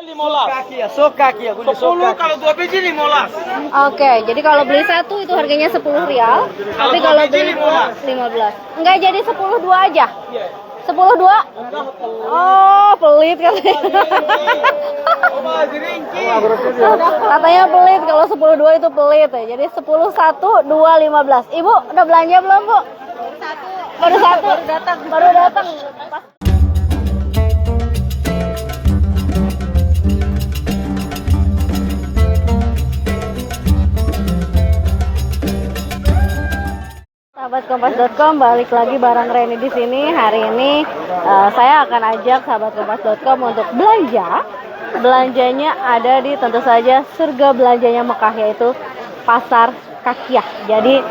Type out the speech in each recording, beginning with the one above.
10 kalau 2 biji 15. Oke, jadi kalau beli satu itu harganya 10 rial, tapi kalau beli dua 15. Enggak, jadi 10 dua aja. 10 dua? Oh, pelit katanya. Katanya pelit, kalau 10 dua itu pelit ya. Jadi 10 1 2 15. Ibu udah belanja belum, Bu? Baru satu. Baru datang. Sahabat Kompas.com, balik lagi bareng Reni di sini. Hari ini saya akan ajak sahabat Kompas.com untuk belanja. Belanjanya ada di tentu saja surga belanjanya Mekah, yaitu Pasar Kakiah. Jadi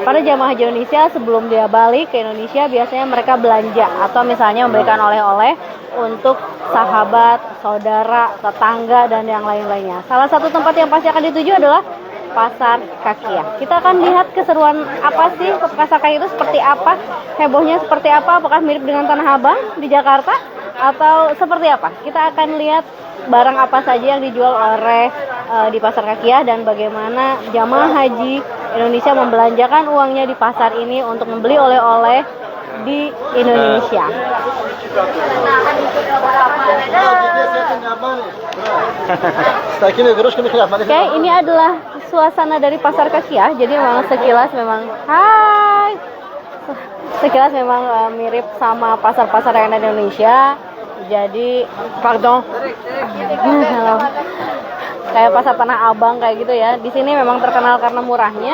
para jamaah haji Indonesia sebelum dia balik ke Indonesia biasanya mereka belanja atau misalnya memberikan oleh-oleh untuk sahabat, saudara, tetangga dan yang lain-lainnya. Salah satu tempat yang pasti akan dituju adalah Pasar Kakiah. Kita akan lihat keseruan apa sih Pasar Kakiah itu, seperti apa, hebohnya seperti apa, apakah mirip dengan Tanah Abang di Jakarta atau seperti apa. Kita akan lihat barang apa saja yang dijual oleh di Pasar Kakiah dan bagaimana jamaah haji Indonesia membelanjakan uangnya di pasar ini untuk membeli oleh-oleh di Indonesia. Oke, ini adalah suasana dari Pasar Kakiah. Jadi memang sekilas memang sekilas memang mirip sama pasar-pasar yang ada di Indonesia. Jadi, kayak pasar Tanah Abang kayak gitu ya. Di sini memang terkenal karena murahnya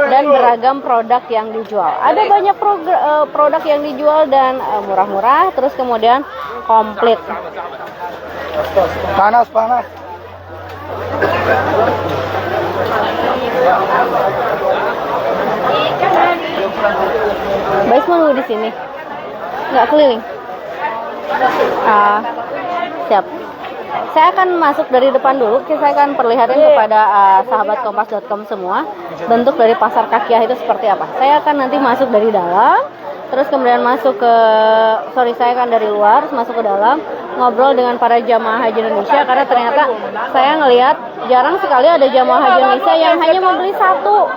dan beragam produk yang dijual. Ada banyak produk yang dijual dan murah-murah, terus kemudian komplit. Panas. Bais mau nunggu di sini, nggak keliling. Siap. Saya akan masuk dari depan dulu. Saya akan perlihatkan kepada sahabat Kompas.com semua bentuk dari Pasar Kakiah itu seperti apa. Saya akan nanti masuk dari dalam, terus kemudian saya akan dari luar masuk ke dalam, ngobrol dengan para jamaah haji Indonesia, karena ternyata saya ngelihat jarang sekali ada jamaah haji Indonesia yang hanya membeli satu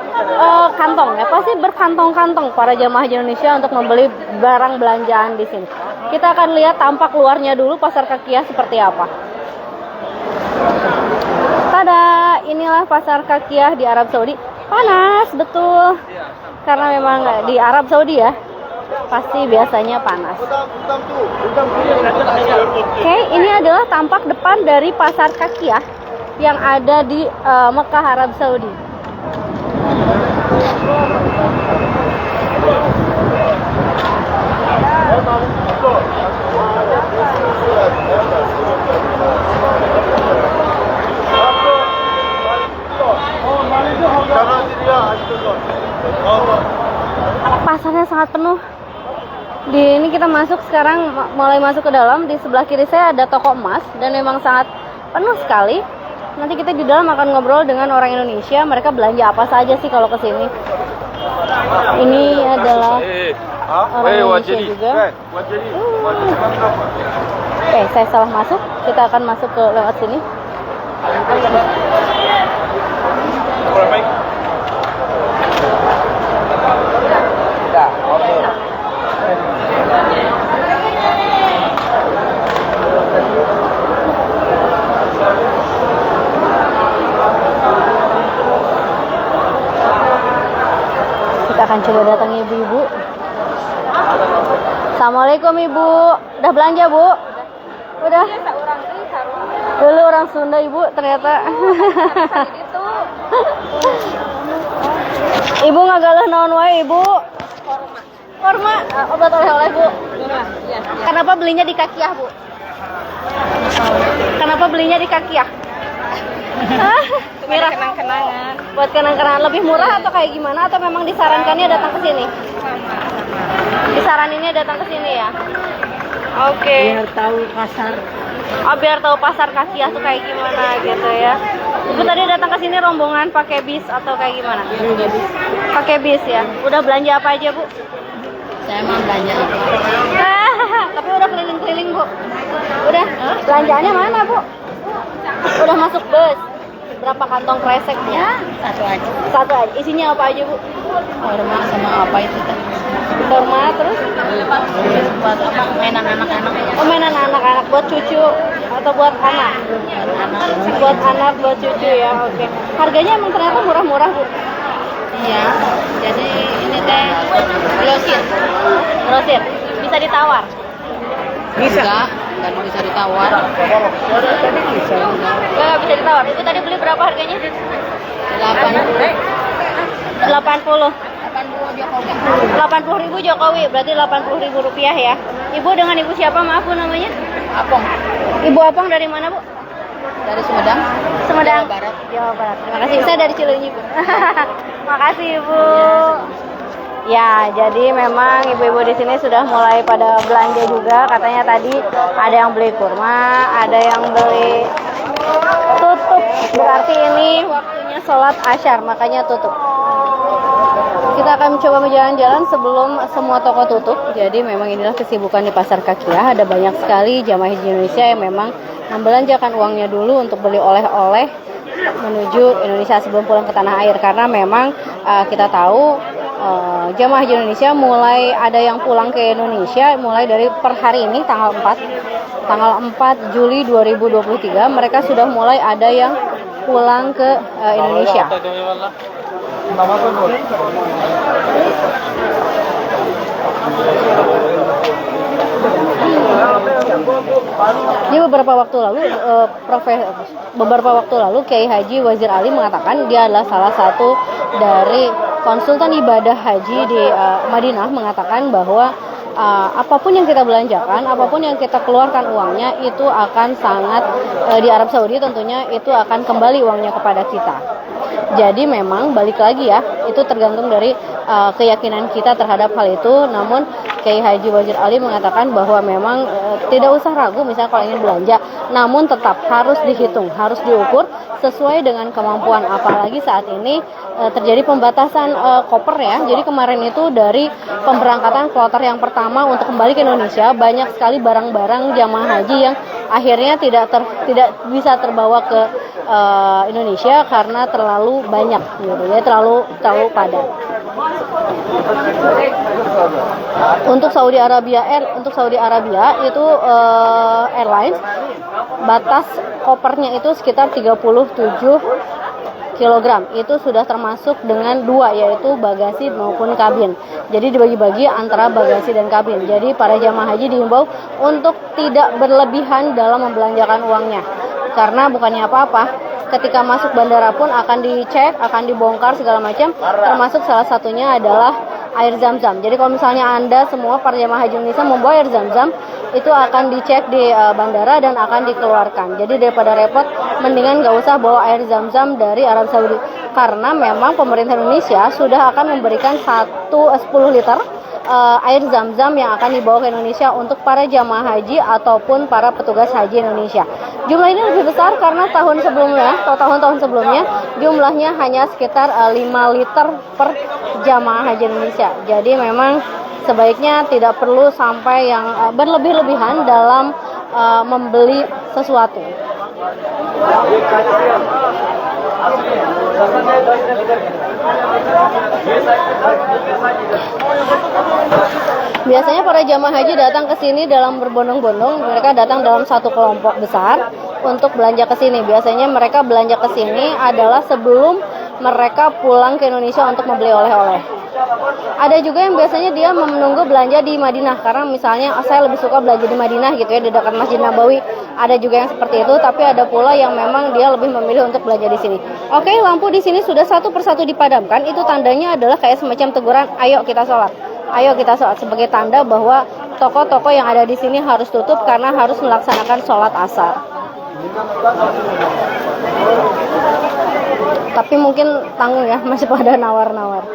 kantong ya. Pasti berkantong-kantong para jamaah haji Indonesia untuk membeli barang belanjaan di sini. Kita akan lihat tampak luarnya dulu Pasar Kakiah seperti apa. Tada, inilah Pasar Kakiah di Arab Saudi. Panas, betul. Karena memang di Arab Saudi ya, pasti biasanya panas. Oke, ini adalah tampak depan dari Pasar Kakiah yang ada di Mekah, Arab Saudi. Pasarnya sangat penuh. Di ini kita masuk sekarang, mulai masuk ke dalam. Di sebelah kiri saya ada toko emas dan memang sangat penuh sekali. Nanti kita di dalam akan ngobrol dengan orang Indonesia. Mereka belanja apa saja sih kalau ke sini. Ini adalah orang Indonesia juga. Oke, saya salah masuk. Kita akan masuk ke lewat sini. Kita akan coba datangi ibu-ibu. Assalamualaikum Ibu. Udah belanja Bu? Udah. Dulu orang Sunda Ibu ternyata. Ibu ngagalah naon wae Ibu? Korma. Obat oleh-oleh Bu. Iya. Kenapa belinya di Kakiah Bu? Kenapa belinya di Kakiah? Murah, kenang-kenangan. Buat kenang-kenangan. Lebih murah atau kayak gimana? Atau memang disarankannya datang ke sini? Disaraninnya datang ke sini ya? Oke. Biar tahu pasar. Oh, biar tahu Pasar Kakiah tuh kayak gimana gitu ya. Ibu tadi datang ke sini rombongan pakai bis atau kayak gimana? Pakai bis ya. Udah belanja apa aja Bu? Saya mau belanja apa? Tapi udah keliling-keliling Bu. Udah. Belanjaannya mana Bu? udah masuk bus. Berapa kantong kreseknya? Satu aja. Satu aja. Isinya apa aja, Bu? Korma sama apa itu tadi? Korma terus? Buat apa? Mainan anak-anak ya. Oh, mainan anak-anak buat cucu atau buat anak? Buat anak, buat cucu ya. Oke. Harganya emang ternyata murah-murah, Bu. Iya. Jadi ini teh grosir. Grosir. Bisa ditawar. Enggak bisa ditawar. Enggak bisa ditawar. Itu tadi beli berapa harganya? 80. 80.000 Jokowi, berarti 80.000 rupiah ya. Ibu dengan ibu siapa? Maaf Bu namanya? Apong Ibu Apong dari mana Bu? dari Sumedang. Sumedang. Jawa Barat. Jawa Barat. Terima kasih. Saya dari Cileunyi Bu. Makasih Ibu. Ya, jadi memang ibu-ibu di sini sudah mulai pada belanja juga. Katanya tadi ada yang beli kurma, ada yang beli tutup. Berarti ini waktunya sholat asyar, makanya tutup. Kita akan mencoba berjalan-jalan sebelum semua toko tutup. Jadi memang inilah kesibukan di Pasar Kakiah. Ada banyak sekali jamaah haji Indonesia yang memang membelanjakan uangnya dulu untuk beli oleh-oleh menuju Indonesia sebelum pulang ke tanah air. Karena memang kita tahu jamaah haji Indonesia mulai ada yang pulang ke Indonesia mulai dari per hari ini tanggal 4 Juli 2023 mereka sudah mulai ada yang pulang ke Indonesia. Ini beberapa waktu lalu Kiai Haji Wazir Ali mengatakan dia adalah salah satu dari konsultan ibadah haji di Madinah, mengatakan bahwa apapun yang kita belanjakan, apapun yang kita keluarkan uangnya itu akan sangat di Arab Saudi tentunya itu akan kembali uangnya kepada kita. Jadi memang balik lagi ya, itu tergantung dari keyakinan kita terhadap hal itu. Namun Kiai Haji Wazir Ali mengatakan bahwa memang tidak usah ragu misalnya kalau ingin belanja, namun tetap harus dihitung, harus diukur sesuai dengan kemampuan. Apalagi saat ini terjadi pembatasan koper ya. Jadi kemarin itu dari pemberangkatan kloter yang pertama untuk kembali ke Indonesia, banyak sekali barang-barang jamaah haji yang akhirnya tidak bisa terbawa ke Indonesia karena terlalu banyak gitu ya, terlalu padat. Untuk Saudi Arabia itu airlines batas kopernya itu sekitar 37 kilogram. Itu sudah termasuk dengan dua, yaitu bagasi maupun kabin. Jadi dibagi-bagi antara bagasi dan kabin. Jadi para jamaah haji dihimbau untuk tidak berlebihan dalam membelanjakan uangnya. Karena bukannya apa-apa, ketika masuk bandara pun akan dicek, akan dibongkar segala macam, termasuk salah satunya adalah air zam-zam. Jadi kalau misalnya Anda semua para jamaah haji Indonesia membawa air zam-zam, itu akan dicek di bandara dan akan dikeluarkan. Jadi daripada repot, mendingan nggak usah bawa air zam-zam dari Arab Saudi. Karena memang pemerintah Indonesia sudah akan memberikan 10 liter air zam-zam yang akan dibawa ke Indonesia untuk para jamaah haji ataupun para petugas haji Indonesia. Jumlah ini lebih besar karena tahun sebelumnya atau tahun-tahun sebelumnya jumlahnya hanya sekitar 5 liter per jamaah haji Indonesia. Jadi memang sebaiknya tidak perlu sampai yang berlebih-lebihan dalam membeli sesuatu. Biasanya para jamaah haji datang ke sini dalam berbondong-bondong. Mereka datang dalam satu kelompok besar untuk belanja ke sini. Biasanya mereka belanja ke sini adalah sebelum mereka pulang ke Indonesia untuk membeli oleh-oleh. Ada juga yang biasanya dia menunggu belanja di Madinah, karena misalnya saya lebih suka belanja di Madinah gitu ya, di dekat Masjid Nabawi. Ada juga yang seperti itu, tapi ada pula yang memang dia lebih memilih untuk belanja di sini. Oke, lampu di sini sudah satu persatu dipadamkan. Itu tandanya adalah kayak semacam teguran, ayo kita sholat. Ayo kita sholat, sebagai tanda bahwa toko-toko yang ada di sini harus tutup karena harus melaksanakan sholat asar. Tapi mungkin tanggung ya, masih pada nawar-nawar.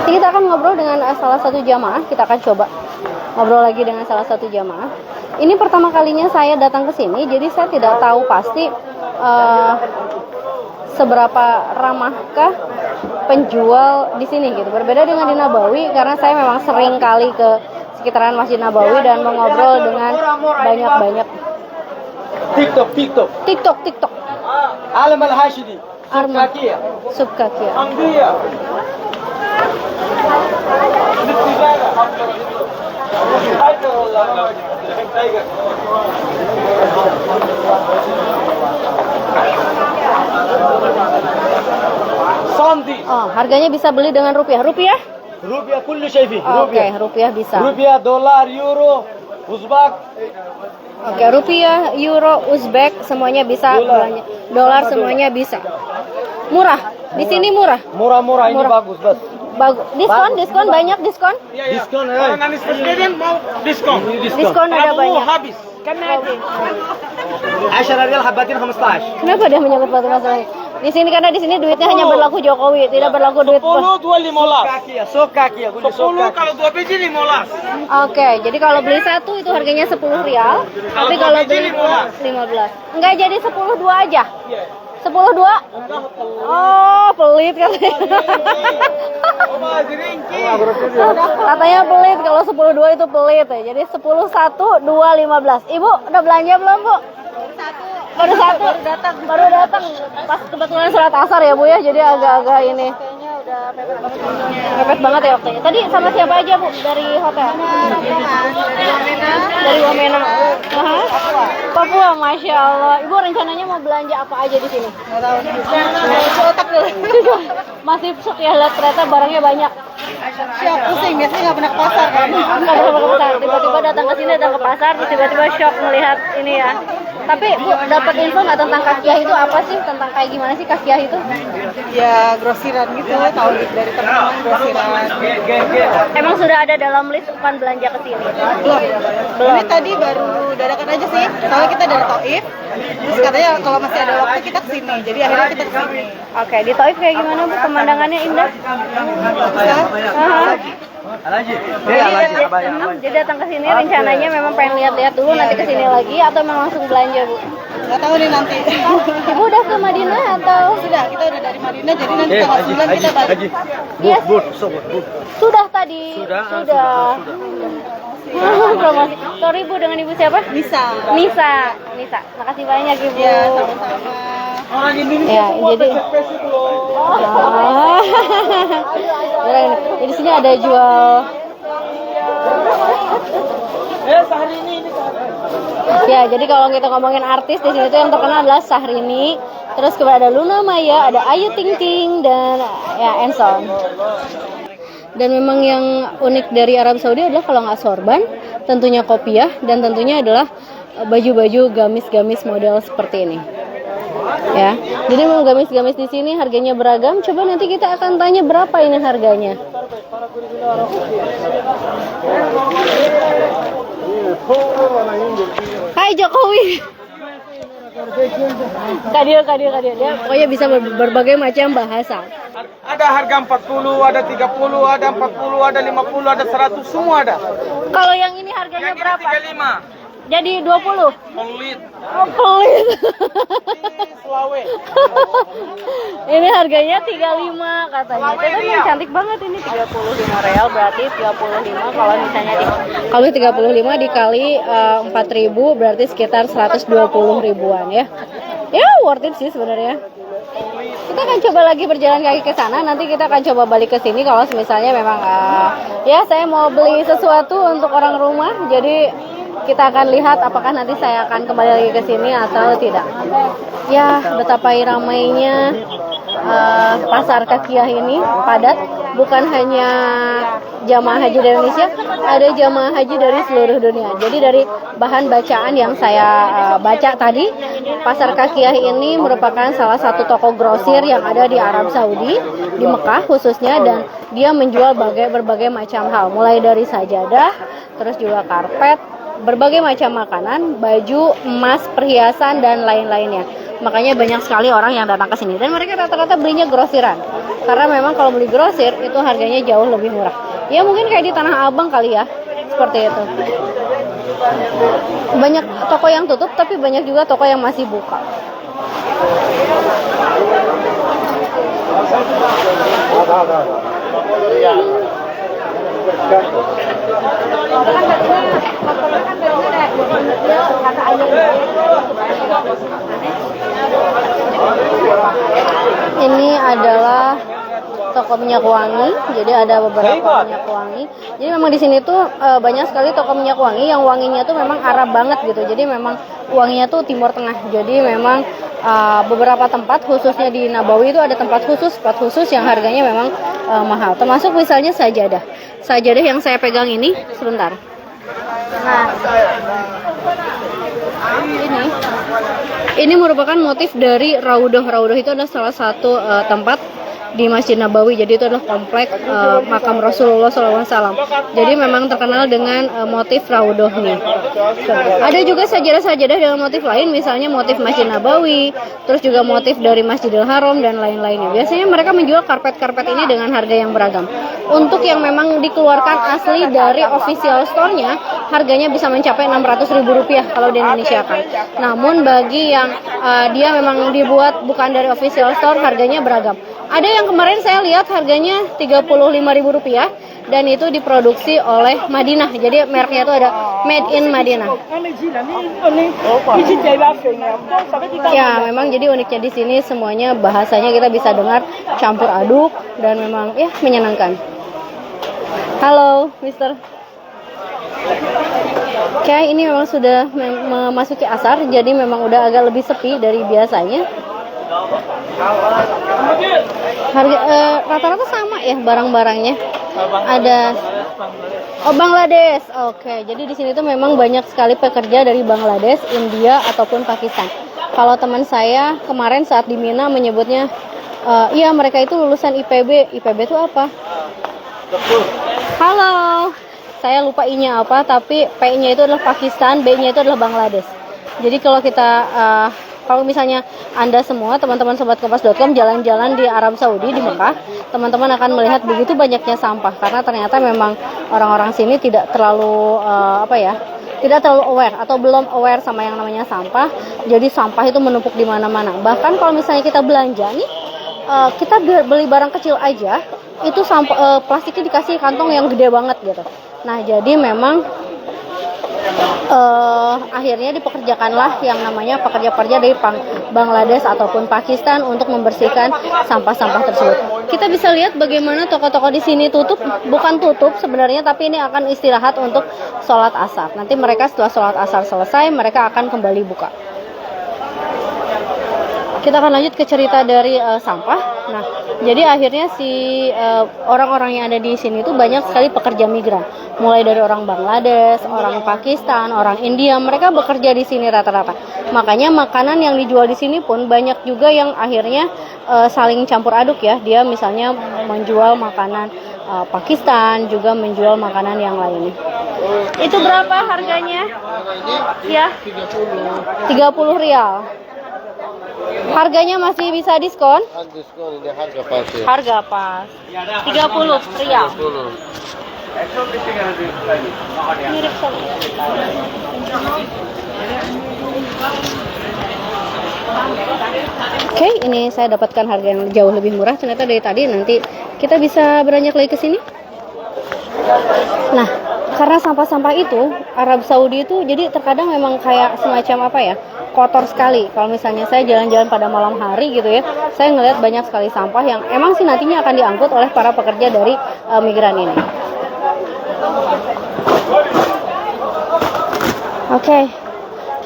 Kita akan ngobrol dengan salah satu jamaah. Kita akan coba ngobrol lagi dengan salah satu jamaah. Ini pertama kalinya saya datang ke sini, jadi saya tidak tahu pasti seberapa ramahkah penjual di sini gitu. Berbeda dengan di Nabawi, karena saya memang sering kali ke sekitaran Masjid Nabawi dan mengobrol dengan banyak TikTok, TikTok. TikTok. Alam al-Hashidi. Arman. Kakia. Subkakia. Ambiya. Sandi. Oh, harganya bisa beli dengan rupiah. Rupiah? Rupiah kullu shay fi. Oke, rupiah bisa. Rupiah, dolar, euro, Uzbek. Oke, rupiah, euro, Uzbek semuanya bisa belanja. Dolar semuanya bisa. Murah. Di sini murah. Murah-murah ini Murah. bagus, bos. Bagus. Diskon banyak diskon. Diskon, Orang Anies Baswedan mau diskon. Diskon ada Kalau banyak. habis. Kan nanti. 10 riyal habatin 15. Kenapa dia menyebut batu masalah ini? Di sini karena di sini duitnya hanya berlaku Jokowi, tidak berlaku duit. 10 2 15. Sokakia, 10 kalau 2 biji 15. Oke, jadi kalau beli satu itu harganya 10 rial, tapi kalau beli 15. Enggak, jadi 10 dua aja. 10 dua? Oh, pelit katanya. Katanya pelit, kalau 10 dua itu pelit ya. Jadi 10 1 2 15. Ibu udah belanja belum, Bu? Baru satu. Baru datang. Pas kebetulan sholat asar ya, Bu ya. Jadi agak-agak ini. Mepet banget ya waktunya. Tadi sama siapa aja, Bu, dari hotel? Dari Wamena. Papua, Masya Allah. Ibu rencananya mau belanja apa aja di sini? Masih shock ya, lihat ternyata barangnya banyak. Siap, pusing. Biasanya nggak pernah ke pasar kan? Nggak pernah ke pasar. Tiba-tiba datang ke sini, datang ke pasar, terus tiba-tiba shock melihat ini ya. Tapi Bu, dapat info nggak tentang kakiah itu apa sih? Tentang kayak gimana sih kakiah itu? Ya grosiran gitu, tahu dari teman-teman grosiran. Emang sudah ada dalam list bukan belanja ke sini? Belum. Ini tadi baru dadakan aja sih. Soalnya kita dari Taif. Terus katanya kalau masih ada waktu kita kesini. Jadi akhirnya kita kesini. Oke, di Taif kayak gimana, Bu? Pemandangannya indah? Jadi datang ke sini rencananya memang pengen lihat-lihat dulu, nanti ke sini lagi atau memang langsung belanja, Bu? Nggak tahu nih nanti. Ibu udah ke Madinah atau? Sudah, kita udah dari Madinah. Jadi nanti tanggal 9 kita balik. Yes. Sudah tadi. Sudah. Promosi. Sorry, Bu, dengan Ibu siapa? Nisa. Makasih banyak, Ibu. Ya, sama-sama. Orang Indonesia Ya, jadi jadi sini ada jual. Ya, jadi kalau kita ngomongin artis di sini tuh yang terkenal adalah Syahrini, terus kemudian ada Luna Maya, ada Ayu Ting Ting dan ya Enson. Dan memang yang unik dari Arab Saudi adalah kalau nggak sorban, tentunya kopiah, dan tentunya adalah baju-baju gamis-gamis model seperti ini. Ya, jadi memang gamis-gamis di sini harganya beragam. Coba nanti kita akan tanya berapa ini harganya. Hai Jokowi. Kadir. Dia pokoknya bisa berbagai macam bahasa. Ada harga 40, ada 30, ada 40, ada 50, ada 100, semua ada. Kalau yang ini harganya Yang ini berapa? 35. Jadi 20. Pelit. Oh, pelit. Selawe. Ini harganya 35 katanya. Tapi memang cantik banget ini 35 real, berarti 35 kalau misalnya kalau 35 dikali 4.000 berarti sekitar 120 ribuan ya. Ya worth it sih sebenarnya. Kita akan coba lagi berjalan kaki ke sana. Nanti kita akan coba balik ke sini kalau misalnya memang ya saya mau beli sesuatu untuk orang rumah. Jadi kita akan lihat apakah nanti saya akan kembali lagi ke sini atau tidak. Ya, betapa ramainya pasar Kakiah ini padat. Bukan hanya jamaah haji dari Indonesia, ada jamaah haji dari seluruh dunia. Jadi dari bahan bacaan yang saya baca tadi, pasar Kakiah ini merupakan salah satu toko grosir yang ada di Arab Saudi, di Mekah khususnya, dan dia menjual berbagai macam hal, mulai dari sajadah, terus juga karpet, berbagai macam makanan, baju, emas, perhiasan, dan lain-lainnya. Makanya banyak sekali orang yang datang ke sini dan mereka rata-rata belinya grosiran. Karena memang kalau beli grosir itu harganya jauh lebih murah. Ya mungkin kayak di Tanah Abang kali ya. Seperti itu. Banyak toko yang tutup tapi banyak juga toko yang masih buka. Ini adalah toko minyak wangi. Jadi ada beberapa minyak wangi. Jadi memang di sini tuh banyak sekali toko minyak wangi yang wanginya tuh memang Arab banget gitu. Jadi memang wanginya tuh Timur Tengah. Jadi memang beberapa tempat khususnya di Nabawi itu ada tempat khusus yang harganya memang mahal. Termasuk misalnya sajadah. Sajadah yang saya pegang ini sebentar. Nah, ini merupakan motif dari Raudhah. Raudhah itu adalah salah satu tempat di Masjid Nabawi. Jadi itu adalah komplek makam Rasulullah SAW. Jadi memang terkenal dengan motif Raudhahnya. Ada juga sajadah-sajadah dengan motif lain, misalnya motif Masjid Nabawi, terus juga motif dari Masjidil Haram dan lain-lainnya. Biasanya mereka menjual karpet-karpet ini dengan harga yang beragam. Untuk yang memang dikeluarkan asli dari official store-nya, harganya bisa mencapai Rp600.000 kalau di Indonesia kan. Namun bagi yang dia memang dibuat bukan dari official store, harganya beragam. Ada yang kemarin saya lihat harganya Rp35.000 dan itu diproduksi oleh Madinah. Jadi mereknya itu ada Made in Madinah. Ya, memang jadi uniknya di sini semuanya bahasanya kita bisa dengar campur aduk dan memang ya menyenangkan. Halo, Mister. Oke, ini memang sudah memasuki asar, jadi memang udah agak lebih sepi dari biasanya. Harga rata-rata sama ya barang-barangnya. Ada Bangladesh. Oke, jadi di sini tuh memang banyak sekali pekerja dari Bangladesh, India ataupun Pakistan. Kalau teman saya kemarin saat di Mina menyebutnya iya mereka itu lulusan IPB. IPB itu apa? Halo. Saya lupa I-nya apa, tapi P-nya itu adalah Pakistan, B-nya itu adalah Bangladesh. Jadi kalau kita kalau misalnya Anda semua teman-teman sobat kompas.com jalan-jalan di Arab Saudi di Mekah, teman-teman akan melihat begitu banyaknya sampah karena ternyata memang orang-orang sini tidak terlalu tidak terlalu aware atau belum aware sama yang namanya sampah. Jadi sampah itu menumpuk di mana-mana. Bahkan kalau misalnya kita belanja nih, kita beli barang kecil aja, itu sampah plastiknya dikasih kantong yang gede banget gitu. Nah, jadi memang akhirnya dipekerjakanlah yang namanya pekerja-pekerja dari Bangladesh ataupun Pakistan untuk membersihkan sampah-sampah tersebut. Kita bisa lihat bagaimana toko-toko di sini bukan tutup sebenarnya, tapi ini akan istirahat untuk sholat asar. Nanti mereka setelah sholat asar selesai, mereka akan kembali buka. Kita akan lanjut ke cerita dari sampah. Nah, jadi akhirnya si orang-orang yang ada di sini tuh banyak sekali pekerja migran. Mulai dari orang Bangladesh, orang Pakistan, orang India, mereka bekerja di sini rata-rata. Makanya makanan yang dijual di sini pun banyak juga yang akhirnya saling campur aduk ya. Dia misalnya menjual makanan Pakistan, juga menjual makanan yang lainnya. Itu berapa harganya? Ya, 30 rial. Harganya masih bisa diskon? Diskon ini harga pas ya. Harga pas. 30 rial. Mirip sama. Oke, ini saya dapatkan harga yang jauh lebih murah ternyata dari tadi. Nanti kita bisa beranjak lagi ke sini. Nah, karena sampah-sampah itu Arab Saudi itu jadi terkadang memang kayak semacam apa ya, kotor sekali. Kalau misalnya saya jalan-jalan pada malam hari gitu ya, saya ngelihat banyak sekali sampah yang emang sih nantinya akan diangkut oleh para pekerja dari migran ini. Oke,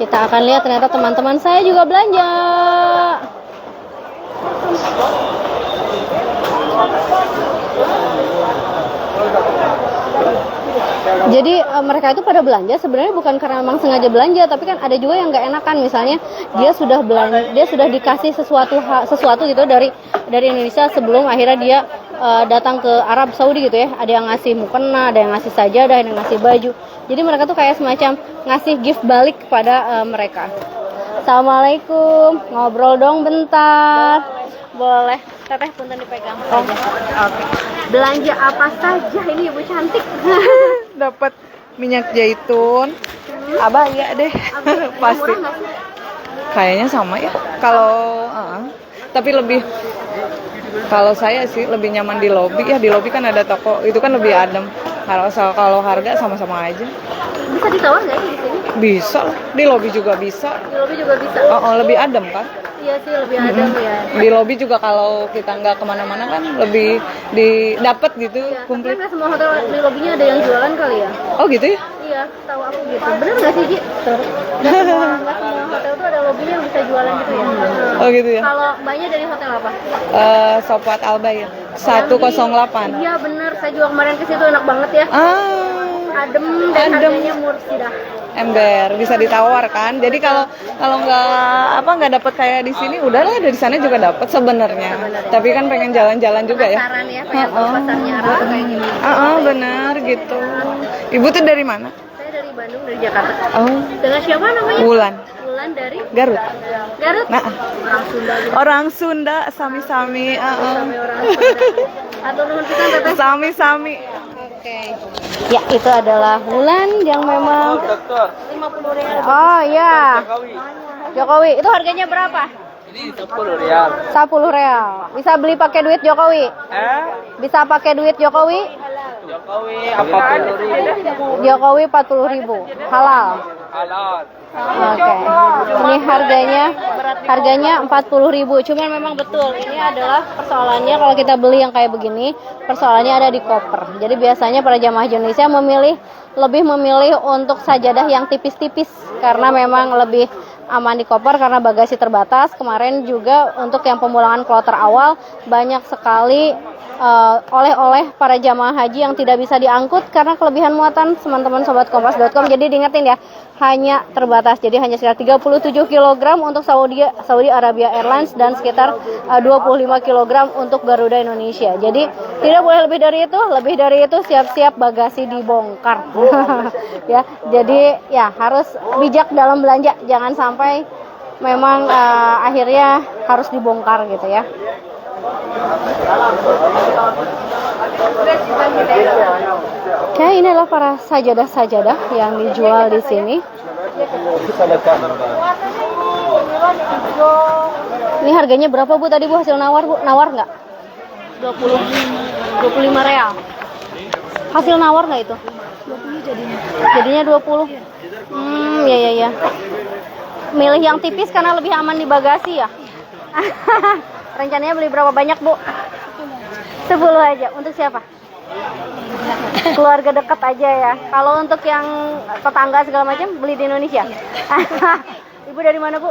kita akan lihat ternyata teman-teman saya juga belanja. Jadi mereka itu pada belanja sebenarnya bukan karena memang sengaja belanja, tapi kan ada juga yang nggak enakan. Misalnya dia sudah belanja, dia sudah dikasih sesuatu gitu dari Indonesia sebelum akhirnya dia datang ke Arab Saudi gitu ya. Ada yang ngasih mukena, ada yang ngasih sajadah, ada yang ngasih baju. Jadi mereka tuh kayak semacam ngasih gift balik kepada mereka. Assalamualaikum, ngobrol dong bentar. Boleh, teteh punten dipegang. Oh, oke. Belanja apa saja ini Ibu cantik? Dapat minyak zaitun. Abah iya deh. Pasti. Kayaknya sama ya. Tapi lebih kalau saya sih lebih nyaman di lobi ya. Di lobi kan ada toko, itu kan lebih adem. Kalau harga sama-sama aja. Bisa ditawar nggak di sini? Bisa lah. Di lobi juga bisa. Di lobi juga bisa. Lebih adem kan? Iya sih, lebih adem ya. Di lobi juga kalau kita nggak kemana-mana kan lebih dapat gitu Iya, tapi komplit. nggak semua hotel di lobinya ada yang jualan kali ya? Oh gitu ya? Iya, tahu aku gitu. Bener nggak sih, Ji? Nggak semua hotel tuh ada lobinya yang bisa jualan gitu ya? Oh gitu ya? Kalau mbaknya dari hotel apa? Sopwat Alba ya, Yang di- 108. Iya bener, saya juga kemarin ke situ enak banget ya. Adem dan Adem. harganya murah sih dah. Ember bisa ditawar kan. Jadi kalau nggak dapet kayak di sini, udahlah dari sana juga dapat sebenarnya. Tapi kan pengen jalan-jalan juga ya. Saran ya, pengen tahu pasarnya Arab kayak gini. Benar gitu. Ibu tuh dari mana? Saya dari Bandung, dari Jakarta. Oh, Dengan siapa namanya? Wulan, Bulan dari Garut. Garut. Nah, Orang Sunda gitu. orang Sunda sami-sami. Sampai orang Sunda. Atau nuhun pisan teteh. Sami-sami. Oke. Ya, itu adalah Wulan yang memang Dokter. 50.000. Oh iya. Jokowi, itu harganya berapa? Ini 10 rial. 10 real. Bisa beli pakai duit Jokowi? Bisa pakai duit Jokowi? Jokowi 40.000. Jokowi 40.000. Halal. Halal. Oke. Ini harganya 40.000. Cuman memang betul ini adalah persoalannya kalau kita beli yang kayak begini, persoalannya ada di koper. Jadi biasanya para jamaah Indonesia lebih memilih untuk sajadah yang tipis-tipis karena memang lebih aman di koper karena bagasi terbatas. Kemarin juga untuk yang pemulangan kloter awal banyak sekali oleh-oleh para jamaah haji yang tidak bisa diangkut karena kelebihan muatan teman-teman sobat kompas.com. Jadi diingetin ya, hanya terbatas. Jadi hanya sekitar 37 kg untuk Saudi Arabia Airlines dan sekitar 25 kg untuk Garuda Indonesia. Jadi tidak boleh lebih dari itu. Lebih dari itu siap-siap bagasi dibongkar. Ya, jadi ya harus bijak dalam belanja. Jangan sampai memang akhirnya harus dibongkar gitu ya. Oke, ini adalah para sajadah-sajadah yang dijual di sini. Ini harganya berapa Bu tadi Bu hasil nawar Bu? Nawar nggak? 25 real. Hasil nawar nggak itu? 20 jadinya. Jadinya 20. Ya. Milih yang tipis karena lebih aman di bagasi ya. Rencananya beli berapa banyak Bu? 10 aja. Untuk siapa? Keluarga dekat aja ya. Kalau untuk yang tetangga segala macam beli di Indonesia. Ibu dari mana Bu?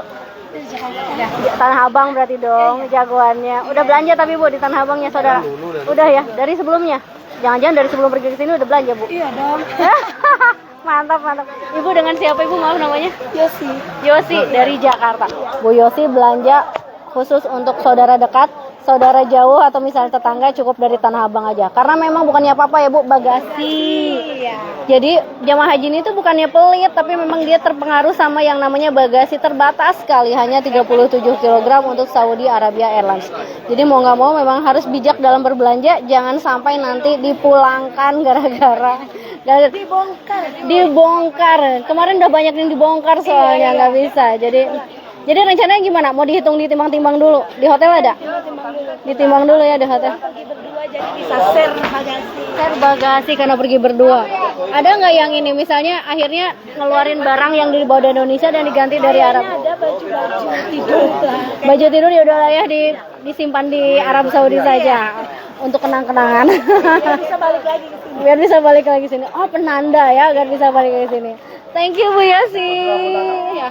Tanah Abang berarti dong jagoannya. Udah belanja tapi Bu di Tanah Abangnya saudara? Udah ya, dari sebelumnya? Jangan-jangan dari sebelum pergi ke sini udah belanja Bu? Iya dong. Mantap. Ibu dengan siapa Ibu maaf namanya? Yosi dari Jakarta. Bu Yosi belanja khusus untuk saudara dekat, saudara jauh atau misalnya tetangga cukup dari Tanah Abang aja. Karena memang bukannya apa-apa ya Bu, bagasi. Jadi jamaah haji ini tuh bukannya pelit, tapi memang dia terpengaruh sama yang namanya bagasi terbatas sekali, hanya 37 kg untuk Saudi Arabia Airlines. Jadi mau nggak mau memang harus bijak dalam berbelanja, jangan sampai nanti dipulangkan gara-gara dibongkar. Kemarin udah banyak yang dibongkar soalnya nggak bisa. Jadi rencananya gimana? Mau dihitung ditimbang-timbang dulu? Di hotel ada? Ditimbang dulu ya di hotel. Pergi berdua jadi bisa share bagasi. Share bagasi karena pergi berdua. Ada nggak yang ini misalnya akhirnya ngeluarin barang yang dibawa dari Indonesia dan diganti dari Arab? Ada baju-baju tidur lah. Baju tidur ya udah lah ya disimpan di Arab Saudi saja untuk kenang-kenangan. Bisa balik lagi ke sini. Biar bisa balik lagi sini. Oh penanda ya, biar bisa balik lagi sini. Thank you Bu Yasi. Ya.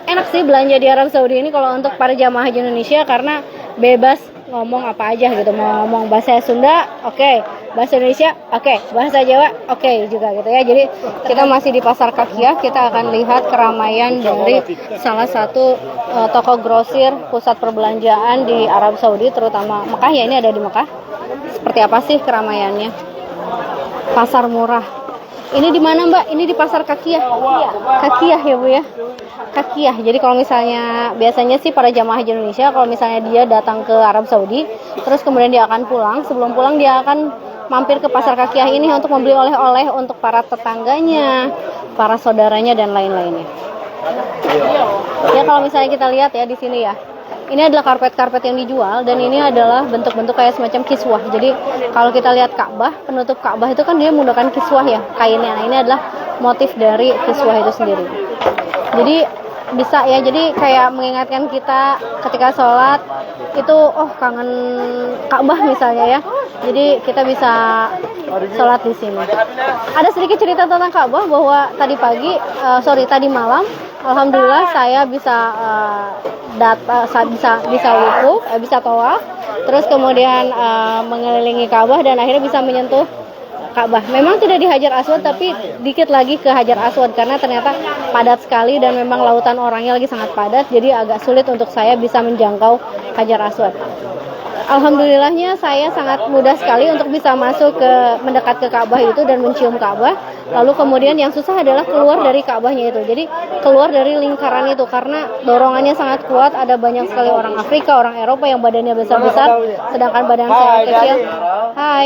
Enak sih belanja di Arab Saudi ini kalau untuk para jamaah haji Indonesia karena bebas ngomong apa aja gitu. Mau ngomong bahasa Sunda, oke. Bahasa Indonesia, oke. Bahasa Jawa, oke juga gitu ya. Jadi kita masih di Pasar Kakiah, kita akan lihat keramaian dari salah satu toko grosir pusat perbelanjaan di Arab Saudi, terutama Mekah ya, ini ada di Mekah. Seperti apa sih keramaiannya? Pasar murah. Ini di mana Mbak? Ini di Pasar Kakiah. Kakiah ya Bu ya. Kakiah. Jadi kalau misalnya biasanya sih para jamaah haji Indonesia kalau misalnya dia datang ke Arab Saudi, terus kemudian dia akan pulang, sebelum pulang dia akan mampir ke Pasar Kakiah ini untuk membeli oleh-oleh untuk para tetangganya, para saudaranya dan lain-lainnya. Ya kalau misalnya kita lihat ya di sini ya. Ini adalah karpet-karpet yang dijual dan ini adalah bentuk-bentuk kayak semacam kiswah. Jadi kalau kita lihat Ka'bah, penutup Ka'bah itu kan dia menggunakan kiswah ya, kainnya. Nah, ini adalah motif dari kiswah itu sendiri. Jadi bisa ya, jadi kayak mengingatkan kita ketika sholat itu, oh kangen Ka'bah misalnya ya, jadi kita bisa sholat di sini. Ada sedikit cerita tentang Ka'bah bahwa tadi malam, alhamdulillah saya bisa bisa wukuf, bisa tawaf, terus kemudian mengelilingi Ka'bah dan akhirnya bisa menyentuh Ka'bah. Memang tidak di Hajar Aswad, tapi dikit lagi ke Hajar Aswad karena ternyata padat sekali dan memang lautan orangnya lagi sangat padat, jadi agak sulit untuk saya bisa menjangkau Hajar Aswad. Alhamdulillahnya saya sangat mudah sekali untuk bisa masuk mendekat ke Ka'bah itu dan mencium Ka'bah. Lalu kemudian yang susah adalah keluar dari Ka'bahnya itu. Jadi keluar dari lingkaran itu karena dorongannya sangat kuat. Ada banyak sekali orang Afrika, orang Eropa yang badannya besar-besar, sedangkan badan saya kecil. Hai.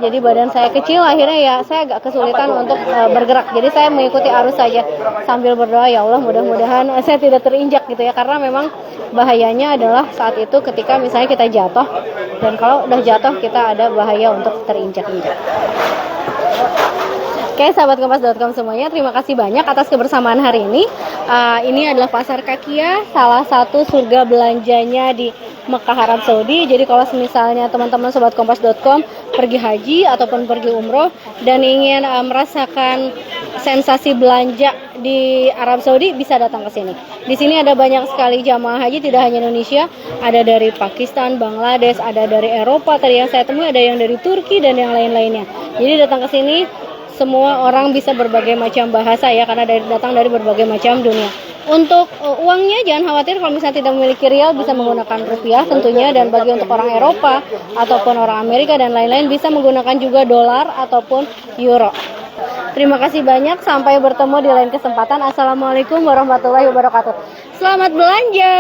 Jadi badan saya kecil, akhirnya ya saya agak kesulitan untuk bergerak. Jadi saya mengikuti arus saja sambil berdoa, ya Allah mudah-mudahan saya tidak terinjak gitu ya, karena memang bahayanya adalah saat itu ketika misalnya kita jatuh, dan kalau udah jatuh kita ada bahaya untuk terinjak-injak. Oke, sahabat kompas.com semuanya, terima kasih banyak atas kebersamaan hari ini. Ini adalah Pasar Kakia, salah satu surga belanjanya di Mekah, Arab Saudi. Jadi kalau misalnya teman-teman sobat kompas.com pergi haji ataupun pergi umroh dan ingin merasakan sensasi belanja di Arab Saudi, bisa datang ke sini. Di sini ada banyak sekali jamaah haji, tidak hanya Indonesia, ada dari Pakistan, Bangladesh, ada dari Eropa, tadi yang saya temui ada yang dari Turki dan yang lain-lainnya. Jadi datang ke sini semua orang bisa berbagai macam bahasa ya, karena datang dari berbagai macam dunia. Untuk uangnya jangan khawatir kalau misalnya tidak memiliki rial, bisa menggunakan rupiah tentunya, dan bagi untuk orang Eropa ataupun orang Amerika dan lain-lain bisa menggunakan juga dolar ataupun euro. Terima kasih banyak, sampai bertemu di lain kesempatan. Assalamualaikum warahmatullahi wabarakatuh. Selamat belanja.